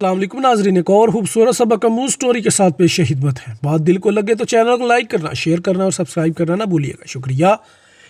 अस्सलाम वालेकुम नाज़रीन, एक और खूबसूरत सबक आमूज़ स्टोरी के साथ पेश खिदमत है। बात दिल को लगे तो चैनल को लाइक करना, शेयर करना और सब्सक्राइब करना ना भूलिएगा, शुक्रिया।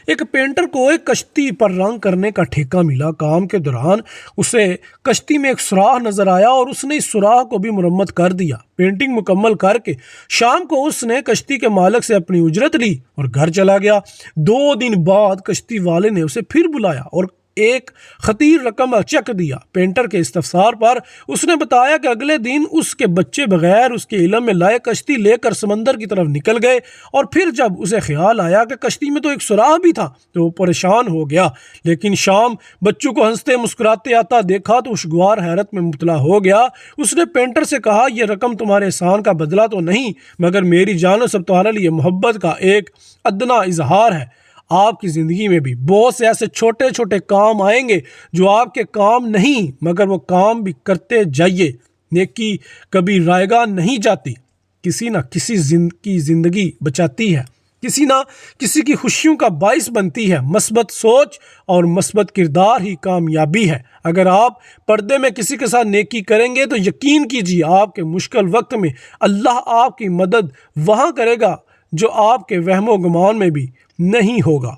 एक पेंटर को एक कश्ती पर रंग करने का ठेका मिला। काम के दौरान उसे कश्ती में एक सुराख नज़र आया और उसने इस सुराख को भी मुरम्मत कर दिया। पेंटिंग मुकम्मल करके शाम को उसने कश्ती के मालिक से अपनी उजरत ली और घर चला गया। 2 दिन बाद कश्ती वाले ने उसे फिर बुलाया और एक खतीर रकम चेक दिया। पेंटर के इस्तफसार पर उसने बताया कि अगले दिन उसके बच्चे बगैर उसके इल्म में लाए कश्ती लेकर समंदर की तरफ निकल गए और फिर जब उसे ख्याल आया कि कश्ती में तो एक सुराख भी था तो वो परेशान हो गया। लेकिन शाम बच्चों को हंसते मुस्कुराते आता देखा तो खुशगवार हैरत में मुबतला हो गया। उसने पेंटर से कहा, यह रकम तुम्हारे एहसान का बदला तो नहीं, मगर मेरी जान सब तुम्हारे लिए मोहब्बत का एक अदना इजहार है। आपकी ज़िंदगी में भी बहुत से ऐसे छोटे छोटे काम आएंगे जो आपके काम नहीं, मगर वो काम भी करते जाइए। नेकी कभी रायगा नहीं जाती, किसी ना किसी की ज़िंदगी बचाती है, किसी ना किसी की खुशियों का बाइस बनती है। मस्बत सोच और मस्बत किरदार ही कामयाबी है। अगर आप पर्दे में किसी के साथ नेकी करेंगे तो यकीन कीजिए आपके मुश्किल वक्त में अल्लाह आपकी मदद वहाँ करेगा जो आपके वहमो गुमान में भी नहीं होगा।